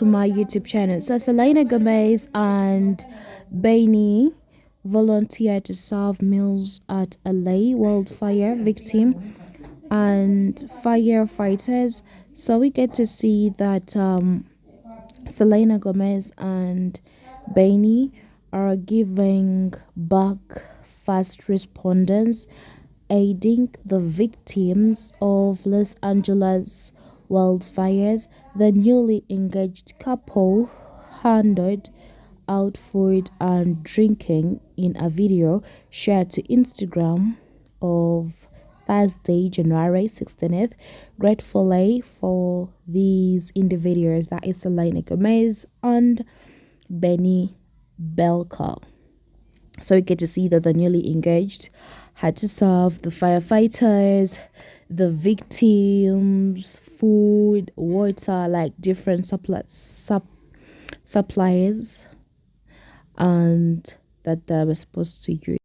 to my YouTube channel. So Selena Gomez and Benny volunteered to serve meals at LA wildfire victim and firefighters. So we get to see that Selena Gomez and Benny are giving back fast responders, aiding the victims of Los Angeles wildfires. The newly engaged couple handed out food and drinking in a video shared to Instagram of Thursday, January 16th. Gratefully for these individuals, that is Selena Gomez and Benny Blanco. So we get to see that the newly engaged had to serve the firefighters, the victims, food, water, like different supplies, and that they were supposed to use.